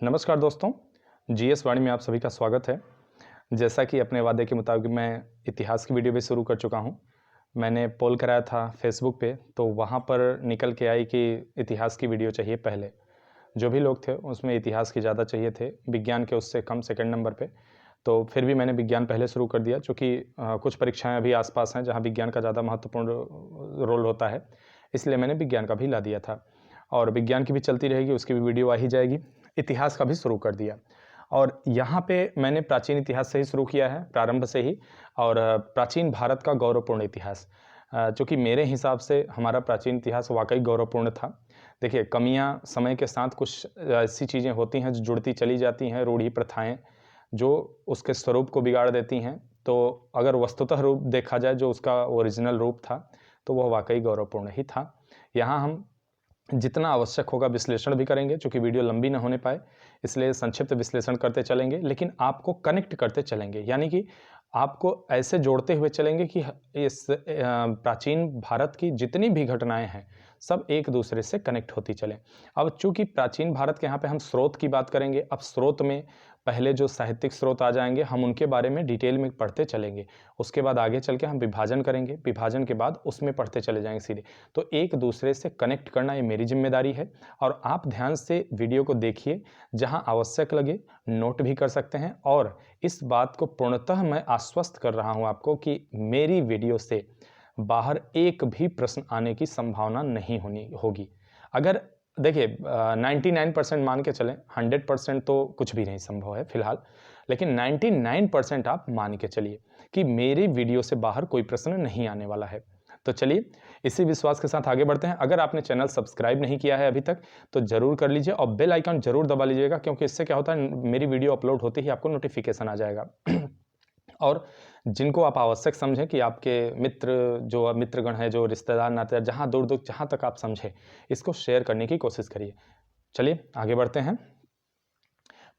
नमस्कार दोस्तों, जीएस वाणी में आप सभी का स्वागत है। जैसा कि अपने वादे के मुताबिक मैं इतिहास की वीडियो भी शुरू कर चुका हूं। मैंने पोल कराया था फेसबुक पे, तो वहां पर निकल के आई कि इतिहास की वीडियो चाहिए पहले। जो भी लोग थे उसमें इतिहास की ज़्यादा चाहिए थे, विज्ञान के उससे कम सेकंड नंबर पे। तो फिर भी मैंने विज्ञान पहले शुरू कर दिया, चूँकि कुछ परीक्षाएँ अभी आस-पास हैं जहाँ विज्ञान का ज़्यादा महत्वपूर्ण रोल होता है, इसलिए मैंने विज्ञान का भी ला दिया था। और विज्ञान की भी चलती रहेगी, उसकी भी वीडियो आ ही जाएगी। इतिहास का भी शुरू कर दिया और यहाँ पे मैंने प्राचीन इतिहास से ही शुरू किया है, प्रारंभ से ही। और प्राचीन भारत का गौरवपूर्ण इतिहास, चूँकि मेरे हिसाब से हमारा प्राचीन इतिहास वाक़ई गौरवपूर्ण था। देखिए, कमियाँ समय के साथ कुछ ऐसी चीज़ें होती हैं जो जुड़ती चली जाती हैं, रूढ़ी प्रथाएँ जो उसके स्वरूप को बिगाड़ देती हैं। तो अगर वस्तुतः रूप देखा जाए, जो उसका ओरिजिनल रूप था, तो वह वाक़ई गौरवपूर्ण ही था। यहाँ हम जितना आवश्यक होगा विश्लेषण भी करेंगे, चूँकि वीडियो लंबी ना होने पाए, इसलिए संक्षिप्त विश्लेषण करते चलेंगे, लेकिन आपको कनेक्ट करते चलेंगे। यानी कि आपको ऐसे जोड़ते हुए चलेंगे कि इस प्राचीन भारत की जितनी भी घटनाएँ हैं, सब एक दूसरे से कनेक्ट होती चलें। अब चूँकि प्राचीन भारत के यहाँ पे हम स्रोत की बात करेंगे, अब स्रोत में पहले जो साहित्यिक स्रोत आ जाएँगे, हम उनके बारे में डिटेल में पढ़ते चलेंगे। उसके बाद आगे चल के हम विभाजन करेंगे, विभाजन के बाद उसमें पढ़ते चले जाएँगे सीधे। तो एक दूसरे से कनेक्ट करना ये मेरी ज़िम्मेदारी है और आप ध्यान से वीडियो को देखिए, जहाँ आवश्यक लगे नोट भी कर सकते हैं। और इस बात को पूर्णतः मैं आश्वस्त कर रहा हूँ आपको कि मेरी वीडियो से बाहर एक भी प्रश्न आने की संभावना नहीं होगी। अगर देखिए 99% मान के चलें, 100% तो कुछ भी नहीं संभव है फिलहाल, लेकिन 99% आप मान के चलिए कि मेरी वीडियो से बाहर कोई प्रश्न नहीं आने वाला है। तो चलिए, इसी विश्वास के साथ आगे बढ़ते हैं। अगर आपने चैनल सब्सक्राइब नहीं किया है अभी तक, तो ज़रूर कर लीजिए और बेल आइकन ज़रूर दबा लीजिएगा, क्योंकि इससे क्या होता है, मेरी वीडियो अपलोड होते ही आपको नोटिफिकेशन आ जाएगा। और जिनको आप आवश्यक समझें कि आपके मित्र, जो मित्रगण हैं, जो रिश्तेदार, नातेदार, जहाँ दूर-दूर जहाँ तक आप समझें, इसको शेयर करने की कोशिश करिए। चलिए आगे बढ़ते हैं।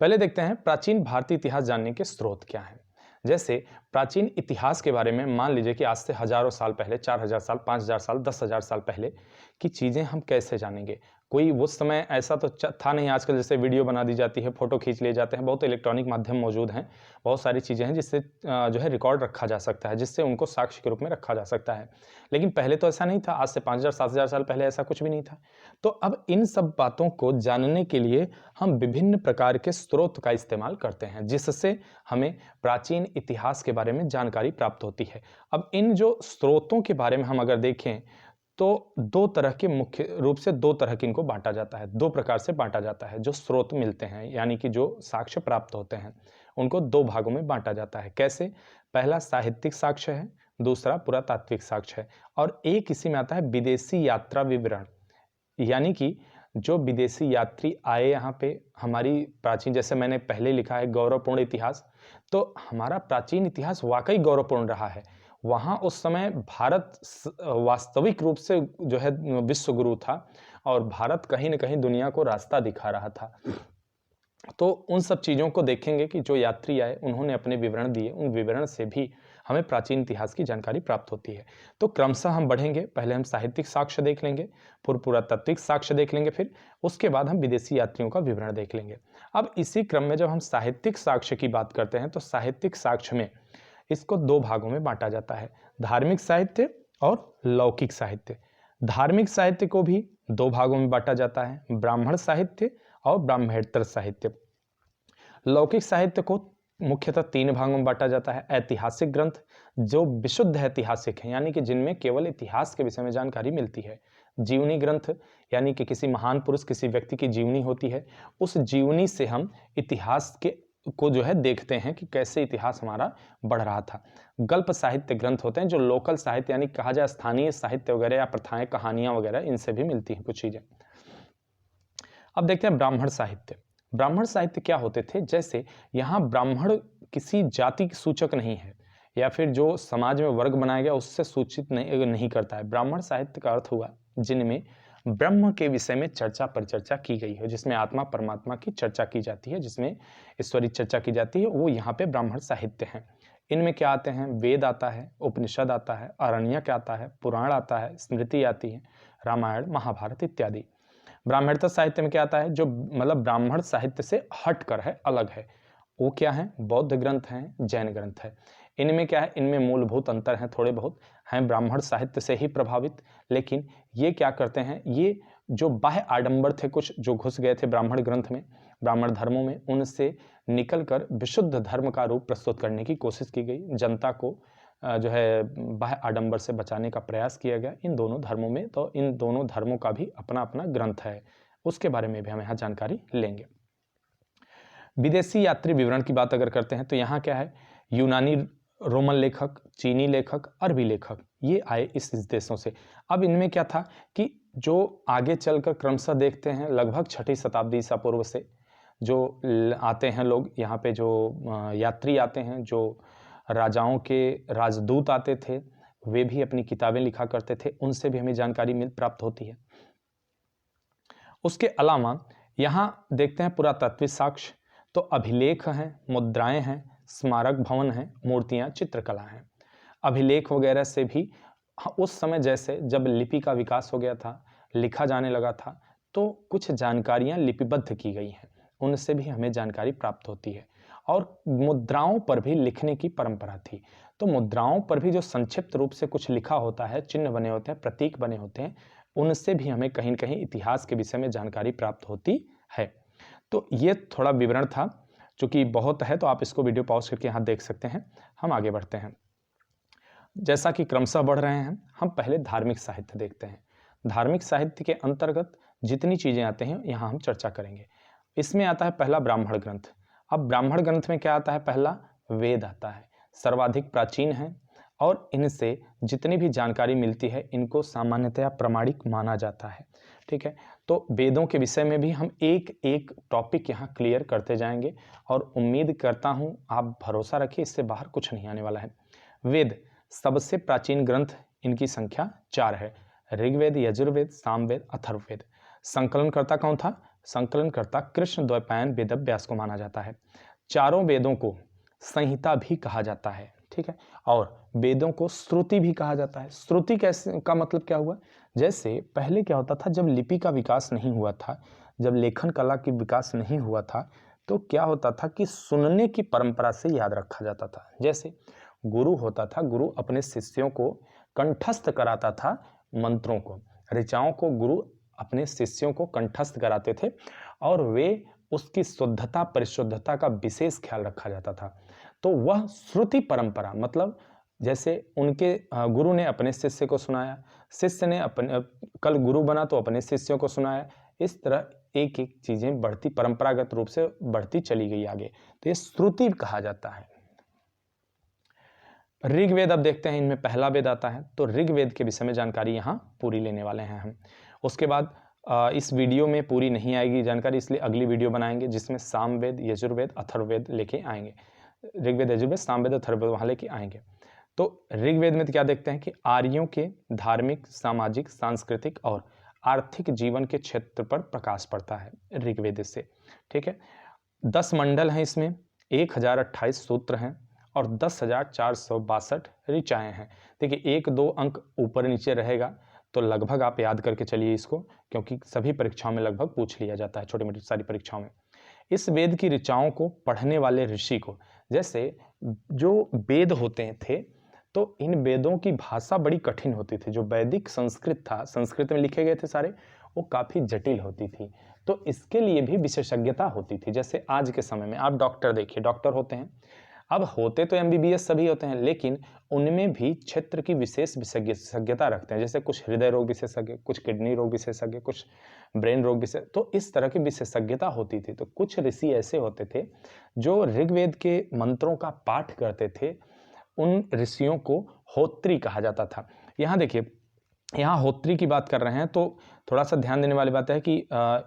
पहले देखते हैं प्राचीन भारतीय इतिहास जानने के स्रोत क्या हैं। जैसे प्राचीन इतिहास के बारे में मान लीजिए कि आज से हजारों साल पहले, 4000 साल, 5000 साल, 10,000 साल पहले की चीज़ें हम कैसे जानेंगे। कोई उस समय ऐसा तो था नहीं, आजकल जैसे वीडियो बना दी जाती है, फोटो खींच लिए जाते हैं, बहुत इलेक्ट्रॉनिक माध्यम मौजूद हैं, बहुत सारी चीज़ें हैं जिससे जो है रिकॉर्ड रखा जा सकता है, जिससे उनको साक्ष्य के रूप में रखा जा सकता है। लेकिन पहले तो ऐसा नहीं था, आज से 5000 7000 साल पहले ऐसा कुछ भी नहीं था। तो अब इन सब बातों को जानने के लिए हम विभिन्न प्रकार के स्रोत का इस्तेमाल करते हैं, जिससे हमें प्राचीन इतिहास के बारे में जानकारी प्राप्त होती है। अब इन जो स्रोतों के बारे में हम अगर देखें, तो दो तरह के, मुख्य रूप से दो तरह के इनको बांटा जाता है, दो प्रकार से बांटा जाता है। जो स्रोत मिलते हैं, यानी कि जो साक्ष्य प्राप्त होते हैं, उनको दो भागों में बांटा जाता है। कैसे? पहला साहित्यिक साक्ष्य है, दूसरा पुरातात्विक साक्ष्य है। और एक इसी में आता है विदेशी यात्रा विवरण, यानी कि जो विदेशी यात्री आए यहाँ पे, हमारी प्राचीन, जैसे मैंने पहले लिखा है गौरवपूर्ण इतिहास, तो हमारा प्राचीन इतिहास वाकई गौरवपूर्ण रहा है। वहाँ उस समय भारत वास्तविक रूप से जो है विश्व गुरु था और भारत कहीं न कहीं दुनिया को रास्ता दिखा रहा था। तो उन सब चीज़ों को देखेंगे कि जो यात्री आए उन्होंने अपने विवरण दिए, उन विवरण से भी हमें प्राचीन इतिहास की जानकारी प्राप्त होती है। तो क्रमशः हम बढ़ेंगे, पहले हम साहित्यिक साक्ष्य देख लेंगे, फिर पुरातात्विक साक्ष्य देख लेंगे, फिर उसके बाद हम विदेशी यात्रियों का विवरण देख लेंगे। अब इसी क्रम में जब हम साहित्यिक साक्ष्य की बात करते हैं, तो साहित्यिक साक्ष्य में इसको दो भागों में बांटा जाता है, धार्मिक साहित्य और लौकिक साहित्य। धार्मिक साहित्य को भी दो भागों में बांटा जाता है, ब्राह्मण साहित्य और ब्राह्मणेतर साहित्य। लौकिक साहित्य को मुख्यतः तीन भागों में बांटा जाता है। ऐतिहासिक ग्रंथ, जो विशुद्ध ऐतिहासिक हैं, यानी कि जिनमें केवल इतिहास के विषय में जानकारी मिलती है। जीवनी ग्रंथ, यानी कि किसी महान पुरुष, किसी व्यक्ति की जीवनी होती है, उस जीवनी से हम इतिहास के को जो है देखते हैं कि कैसे इतिहास हमारा बढ़ रहा था। गल्प साहित्य ग्रंथ होते हैं, जो लोकल साहित्य, यानी कहा जाए स्थानीय साहित्य वगैरह या प्रथाएं, कहानियां वगैरह, इनसे भी मिलती हैं कुछ चीजें। अब देखते हैं ब्राह्मण साहित्य। ब्राह्मण साहित्य क्या होते थे? जैसे यहाँ ब्राह्मण किसी जाति सूचक नहीं है, या फिर जो समाज में वर्ग बनाया गया उससे सूचित नहीं करता है। ब्राह्मण साहित्य का अर्थ हुआ जिनमें ब्रह्म के विषय में चर्चा परिचर्चा की गई है, जिसमें आत्मा परमात्मा की चर्चा की जाती है, जिसमें ईश्वरी चर्चा की जाती है, वो यहाँ पे ब्राह्मण साहित्य हैं। इनमें क्या आते हैं? वेद आता है, उपनिषद आता है, आरण्यक आता है, पुराण आता है, स्मृति आती है, रामायण, महाभारत इत्यादि। ब्राह्मणता साहित्य में क्या आता है, जो मतलब ब्राह्मण साहित्य से हटकर है, अलग है, वो क्या है, बौद्ध ग्रंथ हैं, जैन ग्रंथ है। इनमें क्या है, इनमें मूलभूत अंतर हैं, थोड़े बहुत हैं ब्राह्मण साहित्य से ही प्रभावित, लेकिन ये क्या करते हैं, ये जो बाह्य आडंबर थे कुछ जो घुस गए थे ब्राह्मण ग्रंथ में, ब्राह्मण धर्मों में, उनसे निकलकर विशुद्ध धर्म का रूप प्रस्तुत करने की कोशिश की गई। जनता को जो है बाह्य आडंबर से बचाने का प्रयास किया गया इन दोनों धर्मों में। तो इन दोनों धर्मों का भी अपना अपना ग्रंथ है, उसके बारे में भी हम यहाँ जानकारी लेंगे। विदेशी यात्री विवरण की बात अगर करते हैं तो यहाँ क्या है, यूनानी रोमन लेखक, चीनी लेखक, अरबी लेखक, ये आए इस देशों से। अब इनमें क्या था कि जो आगे चलकर क्रमशः देखते हैं लगभग 6ठी शताब्दी ईसा पूर्व से जो आते हैं लोग यहाँ पे, जो यात्री आते हैं, जो राजाओं के राजदूत आते थे, वे भी अपनी किताबें लिखा करते थे, उनसे भी हमें जानकारी प्राप्त होती है। उसके अलावा यहाँ देखते हैं पुरातात्विक साक्ष्य, तो अभिलेख हैं, मुद्राएं हैं, स्मारक भवन हैं, मूर्तियां, चित्रकला हैं। अभिलेख वगैरह से भी उस समय जैसे जब लिपि का विकास हो गया था, लिखा जाने लगा था, तो कुछ जानकारियां लिपिबद्ध की गई हैं, उनसे भी हमें जानकारी प्राप्त होती है। और मुद्राओं पर भी लिखने की परंपरा थी, तो मुद्राओं पर भी जो संक्षिप्त रूप से कुछ लिखा होता है, चिन्ह बने होते हैं, प्रतीक बने होते हैं, उनसे भी हमें कहीं न कहीं इतिहास के विषय में जानकारी प्राप्त होती है। तो ये थोड़ा विवरण था, चूंकि बहुत है तो आप इसको वीडियो पॉज करके यहाँ देख सकते हैं। हम आगे बढ़ते हैं। जैसा कि क्रमशः बढ़ रहे हैं, हम पहले धार्मिक साहित्य देखते हैं। धार्मिक साहित्य के अंतर्गत जितनी चीज़ें आते हैं यहाँ हम चर्चा करेंगे। इसमें आता है पहला ब्राह्मण ग्रंथ। अब ब्राह्मण ग्रंथ में क्या आता है, पहला वेद आता है, सर्वाधिक प्राचीन है और इनसे जितनी भी जानकारी मिलती है इनको सामान्यतया प्रामाणिक माना जाता है। ठीक है, तो वेदों के विषय में भी हम एक एक टॉपिक यहाँ क्लियर करते जाएंगे और उम्मीद करता हूँ आप भरोसा रखिए, इससे बाहर कुछ नहीं आने वाला है। वेद सबसे प्राचीन ग्रंथ, इनकी संख्या 4 है, ऋग्वेद, यजुर्वेद, सामवेद, अथर्ववेद। संकलनकर्ता कौन था, संकलनकर्ता कृष्ण द्वैपायन वेदव्यास को माना जाता है। चारों वेदों को संहिता भी कहा जाता है, ठीक है, और वेदों को श्रुति भी कहा जाता है। श्रुति कैसे का मतलब क्या हुआ, जैसे पहले क्या होता था, जब लिपि का विकास नहीं हुआ था, जब लेखन कला की विकास नहीं हुआ था, तो क्या होता था कि सुनने की परंपरा से याद रखा जाता था। जैसे गुरु होता था, गुरु अपने शिष्यों को कंठस्थ कराता था मंत्रों को, ऋचाओं को गुरु अपने शिष्यों को कंठस्थ कराते थे और वे उसकी शुद्धता परिशुद्धता का विशेष ख्याल रखा जाता था। तो वह श्रुति परंपरा, मतलब जैसे उनके गुरु ने अपने शिष्य को सुनाया, शिष्य ने अपने कल गुरु बना तो अपने शिष्यों को सुनाया, इस तरह एक एक चीजें बढ़ती परंपरागत रूप से बढ़ती चली गई आगे, तो ये श्रुति कहा जाता है। ऋग्वेद अब देखते हैं, इनमें पहला वेद आता है, तो ऋग्वेद के विषय में जानकारी यहाँ पूरी लेने वाले हैं हम। उसके बाद इस वीडियो में पूरी नहीं आएगी जानकारी, इसलिए अगली वीडियो बनाएंगे जिसमें सामवेद, यजुर्वेद, अथर्ववेद लेके आएंगे। ऋग्वेद, यजुर्वेद, सामवेद, अथर्ववेद वहाँ लेके आएंगे। तो ऋग्वेद में क्या देखते हैं कि आर्यों के धार्मिक, सामाजिक, सांस्कृतिक और आर्थिक जीवन के क्षेत्र पर प्रकाश पड़ता है ऋग्वेद से। ठीक है, 10 मंडल हैं, इसमें 1028 सूत्र हैं और 10,462 ऋचाएँ हैं। देखिए 1-2 अंक ऊपर नीचे रहेगा तो लगभग आप याद करके चलिए इसको, क्योंकि सभी परीक्षाओं में लगभग पूछ लिया जाता है, छोटी मोटी सारी परीक्षाओं में। इस वेद की ऋचाओं को पढ़ने वाले ऋषि को, जैसे जो वेद होते थे तो इन वेदों की भाषा बड़ी कठिन होती थी, जो वैदिक संस्कृत था, संस्कृत में लिखे गए थे सारे, वो काफ़ी जटिल होती थी, तो इसके लिए भी विशेषज्ञता होती थी। जैसे आज के समय में आप डॉक्टर देखिए, डॉक्टर होते हैं, अब होते तो MBBS सभी होते हैं, लेकिन उनमें भी क्षेत्र की विशेष विशेषज्ञता रखते हैं। जैसे कुछ हृदय रोग विशेषज्ञ, कुछ किडनी रोग विशेषज्ञ, कुछ ब्रेन रोग विशेषज्ञ, तो इस तरह की विशेषज्ञता होती थी। तो कुछ ऋषि ऐसे होते थे जो ऋग्वेद के मंत्रों का पाठ करते थे, उन ऋषियों को होत्री कहा जाता था। यहाँ देखिए, यहाँ होत्री की बात कर रहे हैं तो थोड़ा सा ध्यान देने वाली बात है कि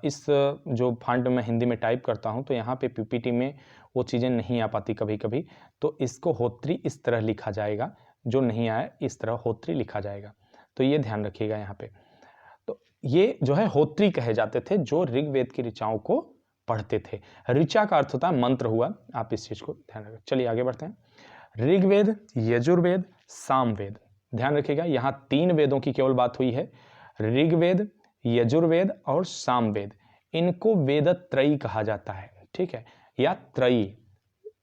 इस जो फॉन्ट में हिंदी में टाइप करता हूँ तो यहाँ पे PPT में वो चीज़ें नहीं आ पाती कभी कभी, तो इसको होत्री इस तरह लिखा जाएगा, जो नहीं आया इस तरह होत्री लिखा जाएगा, तो ये ध्यान रखिएगा यहाँ पे। तो ये जो है होत्री कहे जाते थे जो ऋग्वेद की ऋचाओं को पढ़ते थे। ऋचा का अर्थ होता है मंत्र हुआ, आप इस चीज़ को ध्यान रखें। चलिए आगे बढ़ते हैं। ऋग्वेद, यजुर्वेद, सामवेद, ध्यान रखिएगा यहाँ 3 वेदों की केवल बात हुई है। ऋग्वेद, यजुर्वेद और सामवेद, इनको वेद त्रयी कहा जाता है, ठीक है, या त्रयी।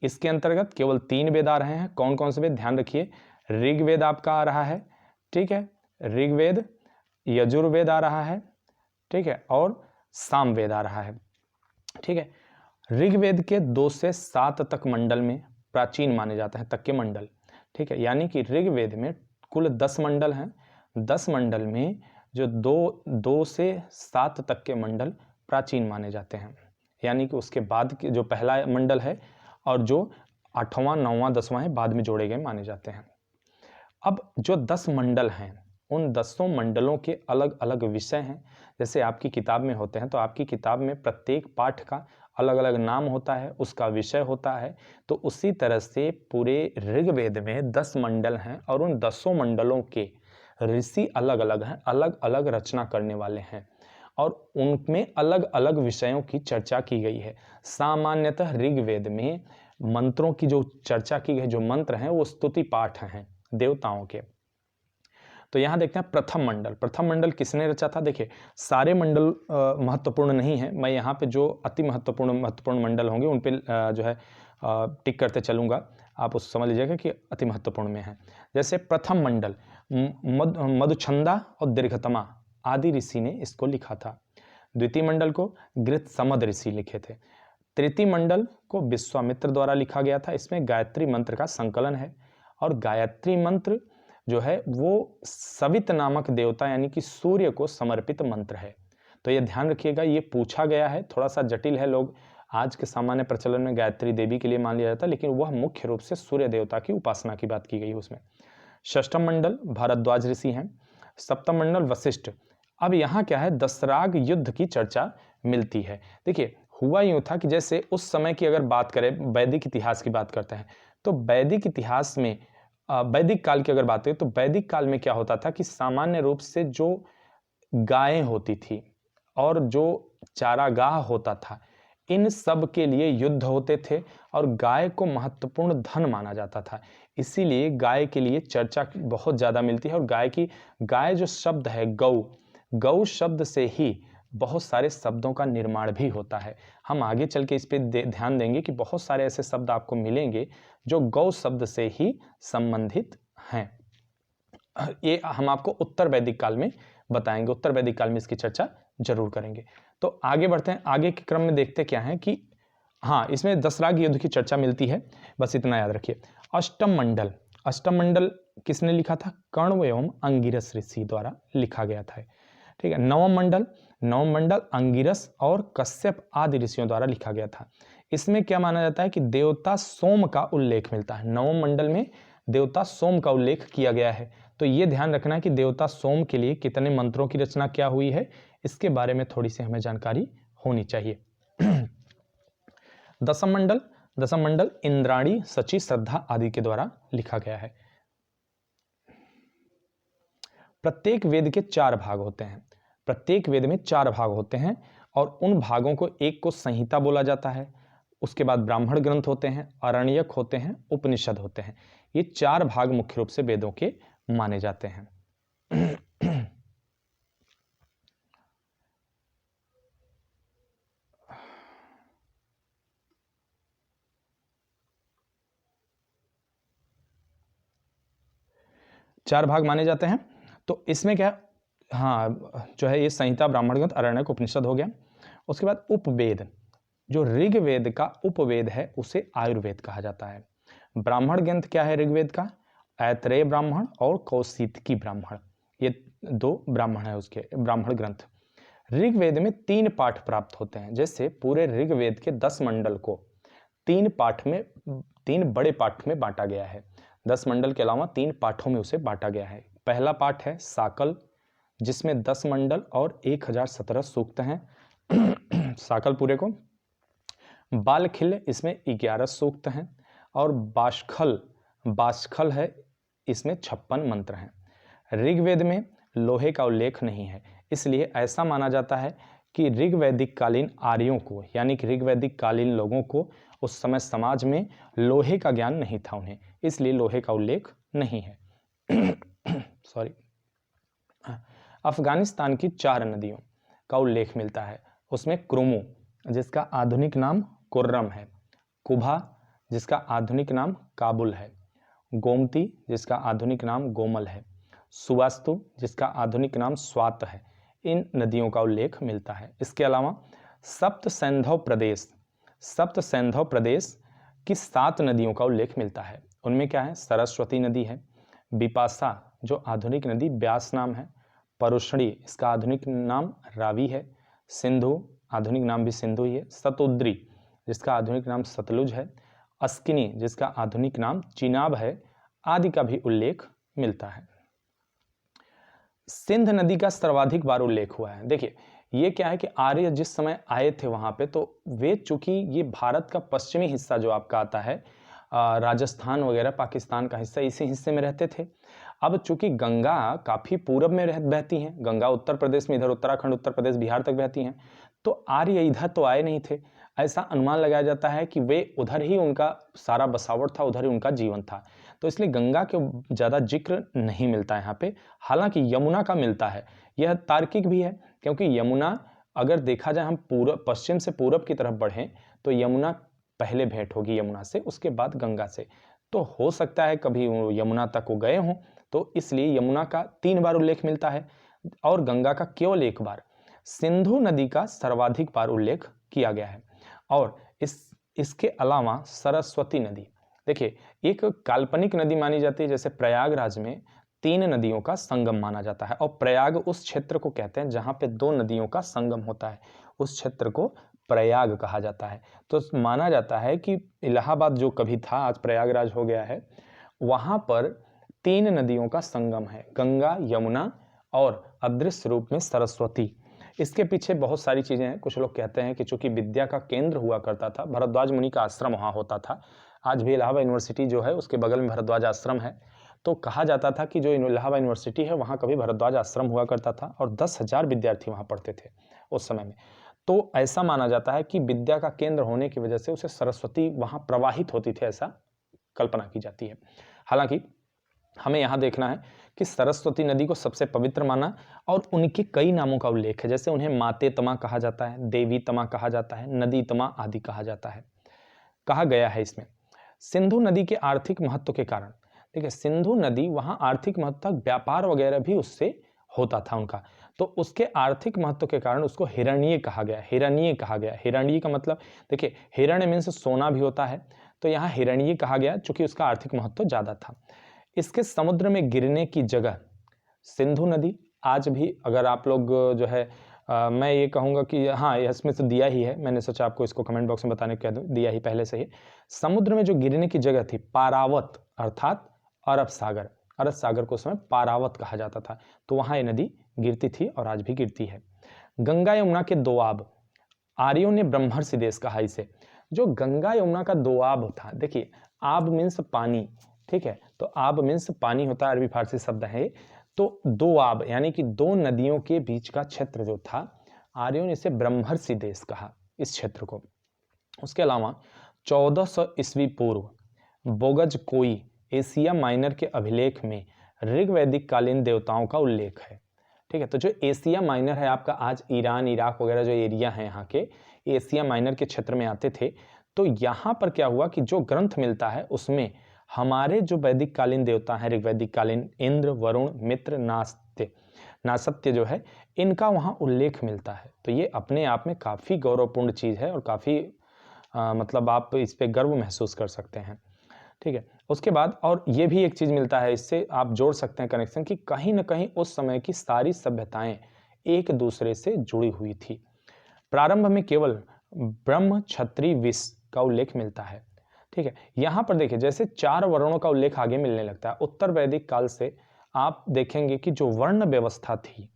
इसके अंतर्गत केवल 3 वेद आ रहे हैं। कौन कौन से वेद, ध्यान रखिए, ऋग्वेद आपका आ रहा है, ठीक है, ऋग्वेद, यजुर्वेद आ रहा है, ठीक है, और सामवेद आ रहा है, ठीक है। ऋग्वेद के 2 से 7 तक मंडल में प्राचीन माने जाते हैं, तक के मंडल, ठीक है, यानी कि ऋग्वेद में कुल 10 मंडल हैं। 10 मंडल में जो 2 से 7 तक के मंडल प्राचीन माने जाते हैं, यानी कि उसके बाद के जो पहला मंडल है और जो 8वां 9वां 10वां है बाद में जोड़े गए माने जाते हैं। अब जो 10 मंडल हैं, उन 10 मंडलों के अलग अलग विषय हैं। जैसे आपकी किताब में होते हैं, तो आपकी किताब में प्रत्येक पाठ का अलग अलग नाम होता है, उसका विषय होता है। तो उसी तरह से पूरे ऋग्वेद में 10 मंडल हैं और उन 10 मंडलों के ऋषि अलग अलग हैं, अलग अलग रचना करने वाले हैं और उनमें अलग अलग विषयों की चर्चा की गई है। सामान्यतः ऋग्वेद में मंत्रों की जो चर्चा की गई, जो मंत्र हैं वो स्तुति पाठ हैं देवताओं के। तो यहां देखते हैं प्रथम मंडल। प्रथम मंडल किसने रचा था? देखिए, सारे मंडल महत्वपूर्ण नहीं है, मैं यहाँ पे जो अति महत्वपूर्ण मंडल होंगे उन पे जो है टिक करते चलूंगा। आप उस समझ लीजिएगा कि अति महत्वपूर्ण में है। जैसे प्रथम मंडल मधुछंदा और दीर्घतमा आदि ऋषि ने इसको लिखा था। द्वितीय मंडल को गृत्समद ऋषि लिखे थे। तृतीय मंडल को विश्वामित्र द्वारा लिखा गया था। इसमें गायत्री मंत्र का संकलन है और गायत्री मंत्र जो है वो सवित नामक देवता यानी कि सूर्य को समर्पित मंत्र है। तो ये ध्यान रखिएगा, ये पूछा गया है, थोड़ा सा जटिल है। लोग आज के सामान्य प्रचलन में गायत्री देवी के लिए मान लिया जाता है, लेकिन वह मुख्य रूप से सूर्य देवता की उपासना की बात की गई उसमें। षष्ठम मंडल भारद्वाज ऋषि हैं। सप्तम मंडल वशिष्ठ। अब यहाँ क्या है, दशराग युद्ध की चर्चा मिलती है। देखिए, हुआ यूं था कि जैसे उस समय की अगर बात करें, वैदिक इतिहास की बात करते हैं, तो वैदिक इतिहास में वैदिक काल की अगर बात करें तो वैदिक काल में क्या होता था कि सामान्य रूप से जो गायें होती थी और जो चारागाह होता था, इन सब के लिए युद्ध होते थे और गाय को महत्वपूर्ण धन माना जाता था। इसीलिए गाय के लिए चर्चा बहुत ज़्यादा मिलती है। और गाय जो शब्द है गौ शब्द से ही बहुत सारे शब्दों का निर्माण भी होता है। हम आगे चल के इस पे ध्यान देंगे कि बहुत सारे ऐसे शब्द आपको मिलेंगे जो गौ शब्द से ही संबंधित हैं। ये हम आपको उत्तर वैदिक काल में बताएंगे, उत्तर वैदिक काल में इसकी चर्चा जरूर करेंगे। तो आगे बढ़ते हैं, आगे के क्रम में देखते क्या है कि हाँ, इसमें दशराग युद्ध की चर्चा मिलती है, बस इतना याद रखिए। अष्टम मंडल किसने लिखा था? कण्व एवं अंगिरस ऋषि द्वारा लिखा गया था, ठीक है। नवम मंडल अंगिरस और कश्यप आदि ऋषियों द्वारा लिखा गया था। इसमें क्या माना जाता है कि देवता सोम का उल्लेख मिलता है। नवम मंडल में देवता सोम का उल्लेख किया गया है। तो ये ध्यान रखना है कि देवता सोम के लिए कितने मंत्रों की रचना क्या हुई है, इसके बारे में थोड़ी सी हमें जानकारी होनी चाहिए। दसम मंडल इंद्राणी, शची, श्रद्धा आदि के द्वारा लिखा गया है। प्रत्येक वेद के 4 भाग होते हैं। प्रत्येक वेद में 4 भाग होते हैं और उन भागों को एक को संहिता बोला जाता है। उसके बाद ब्राह्मण ग्रंथ होते हैं, आरण्यक होते हैं, उपनिषद होते हैं। ये 4 भाग मुख्य रूप से वेदों के माने जाते हैं। चार भाग माने जाते हैं। तो इसमें क्या, हाँ, जो है ये संहिता, ब्राह्मण ग्रंथ, आरण्यक, उपनिषद हो गया। उसके बाद उपवेद, जो ऋग्वेद का उपवेद है उसे आयुर्वेद कहा जाता है। ब्राह्मण ग्रंथ क्या है ऋग्वेद का? ऐतरेय ब्राह्मण और कौशितकी ब्राह्मण, ये 2 ब्राह्मण है उसके ब्राह्मण ग्रंथ। ऋग्वेद में 3 पाठ प्राप्त होते हैं। जैसे पूरे ऋग्वेद के 10 मंडल को 3 बड़े पाठ में बांटा गया है। 10 मंडल के अलावा 3 पाठों में उसे बांटा गया है। पहला पाठ है साकल, जिसमें 10 मंडल और 1017 सूक्त हैं। साकल पूरे को। बालखिल, इसमें 11 सूक्त हैं। और बाशखल है, इसमें 56 मंत्र हैं। ऋग्वेद में लोहे का उल्लेख नहीं है, इसलिए ऐसा माना जाता है कि ऋग्वैदिक कालीन आर्यों को, यानी कि ऋग्वैदिक कालीन लोगों को उस समय समाज में लोहे का ज्ञान नहीं था उन्हें, इसलिए लोहे का उल्लेख नहीं है। सॉरी। अफगानिस्तान की 4 नदियों, का उल्लेख मिलता है। उसमें क्रुमु जिसका आधुनिक नाम कुर्रम है, कुभा जिसका आधुनिक नाम काबुल है, गोमती जिसका आधुनिक नाम गोमल है, सुवास्तु जिसका आधुनिक नाम स्वात है, इन नदियों का उल्लेख मिलता है। इसके अलावा सप्त सैंधव प्रदेश की 7 नदियों का उल्लेख मिलता है। उनमें क्या है, सरस्वती नदी है, बिपाशा जो आधुनिक नदी ब्यास नाम है, परुष्णी इसका आधुनिक नाम रावी है, सिंधु आधुनिक नाम भी सिंधु ही है, सतोद्री जिसका आधुनिक नाम सतलुज है, अस्किनी जिसका आधुनिक नाम चिनाब है, आदि का भी उल्लेख मिलता है। सिंध नदी का सर्वाधिक बार उल्लेख हुआ है। देखिए ये क्या है कि आर्य जिस समय आए थे वहां पे, तो वे चूंकि ये भारत का पश्चिमी हिस्सा जो आपका आता है, राजस्थान वगैरह पाकिस्तान का हिस्सा, इसी हिस्से में रहते थे। अब चूंकि गंगा काफी पूरब में बहती हैं, गंगा उत्तर प्रदेश में, इधर उत्तराखंड उत्तर प्रदेश बिहार तक बहती हैं, तो आर्य इधर तो आए नहीं थे। ऐसा अनुमान लगाया जाता है कि वे उधर ही उनका सारा बसावट था, उधर ही उनका जीवन था, तो इसलिए गंगा के ज़्यादा जिक्र नहीं मिलता है यहाँ पे। हालांकि यमुना का मिलता है, यह तार्किक भी है, क्योंकि यमुना अगर देखा जाए हम पूरब पश्चिम से पूरब की तरफ बढ़ें तो यमुना पहले भेंट होगी यमुना से, उसके बाद गंगा से, तो हो सकता है कभी यमुना तक वो गए हों, तो इसलिए यमुना का 3 बार उल्लेख मिलता है और गंगा का केवल 1 बार। सिंधु नदी का सर्वाधिक बार उल्लेख किया गया है। और इसके अलावा सरस्वती नदी, देखिए एक काल्पनिक नदी मानी जाती है, जैसे प्रयागराज में 3 नदियों का संगम माना जाता है, और प्रयाग उस क्षेत्र को कहते हैं जहां पे 2 नदियों का संगम होता है, उस क्षेत्र को प्रयाग कहा जाता है। तो माना जाता है कि इलाहाबाद जो कभी था आज प्रयागराज हो गया है, वहां पर 3 नदियों का संगम है, गंगा, यमुना और अदृश्य रूप में सरस्वती। इसके पीछे बहुत सारी चीजें हैं। कुछ लोग कहते हैं कि चूंकि विद्या का केंद्र हुआ करता था, भरद्वाज मुनि का आश्रम वहां होता था, आज भी इलाहाबाद यूनिवर्सिटी जो है उसके बगल में भरद्वाज आश्रम है, तो कहा जाता था कि जो इलाहाबाद यूनिवर्सिटी है वहाँ कभी भरद्वाज आश्रम हुआ करता था और 10,000 विद्यार्थी वहाँ पढ़ते थे उस समय में। तो ऐसा माना जाता है कि विद्या का केंद्र होने की वजह से उसे सरस्वती वहाँ प्रवाहित होती थी, ऐसा कल्पना की जाती है। हालांकि हमें यहाँ देखना है कि सरस्वती नदी को सबसे पवित्र माना और उनके कई नामों का उल्लेख है, जैसे उन्हें माते तमा कहा जाता है, देवी तमा कहा जाता है, नदी तमा आदि कहा जाता है, कहा गया है इसमें। सिंधु नदी के आर्थिक महत्व के कारण, देखिए सिंधु नदी वहाँ आर्थिक महत्व, व्यापार वगैरह भी उससे होता था उनका, तो उसके आर्थिक महत्व के कारण उसको हिरण्य कहा गया। हिरण्य का मतलब, देखिए हिरण्य मीन्स सोना भी होता है, तो यहाँ हिरण्य कहा गया चूंकि उसका आर्थिक महत्व ज़्यादा था। इसके समुद्र में गिरने की जगह सिंधु नदी, आज भी अगर आप लोग जो है मैं ये कहूँगा कि हाँ इसमें तो दिया ही है, मैंने सोचा आपको इसको कमेंट बॉक्स में बताने कह दूँ, दिया ही पहले से ही। समुद्र में जो गिरने की जगह थी पारावत, अर्थात अरब सागर को उस समय पारावत कहा जाता था, तो वहाँ ये नदी गिरती थी और आज भी गिरती है। गंगा यमुना के दोआब, आर्यों ने ब्रह्मर्षि देश कहा इसे। जो गंगा यमुना का दोआब था, देखिए आब मीन्स पानी, ठीक है, तो आब मीन्स पानी होता है, अरबी फारसी शब्द है, तो दो आब यानी कि 2 नदियों के बीच का क्षेत्र जो था, आर्यों ने इसे ब्रह्मर्षि देश कहा इस क्षेत्र को। उसके अलावा 1400 ईस्वी पूर्व बोगज कोई एशिया माइनर के अभिलेख में ऋग्वैदिक कालीन देवताओं का उल्लेख है, ठीक है। तो जो एशिया माइनर है आपका, आज ईरान इराक वगैरह जो एरिया है यहाँ के, एशिया माइनर के क्षेत्र में आते थे, तो यहाँ पर क्या हुआ कि जो ग्रंथ मिलता है उसमें हमारे जो वैदिक कालीन देवता हैं, ऋग्वैदिक कालीन, इंद्र, वरुण, मित्र, नासत्य जो है, इनका वहाँ उल्लेख मिलता है। तो ये अपने आप में काफ़ी गौरवपूर्ण चीज़ है और काफ़ी मतलब आप इस पर गर्व महसूस कर सकते हैं, ठीक है। उसके बाद और ये भी एक चीज़ मिलता है, इससे आप जोड़ सकते हैं कनेक्शन, कि कहीं ना कहीं उस समय की सारी सभ्यताएं एक दूसरे से जुड़ी हुई थी। प्रारंभ में केवल ब्रह्म, क्षत्रिय, विश्व का उल्लेख मिलता है, ठीक है। यहाँ पर देखिए जैसे 4 वर्णों का उल्लेख आगे मिलने लगता है। उत्तर वैदिक काल से आप देखेंगे कि जो वर्ण व्यवस्था थी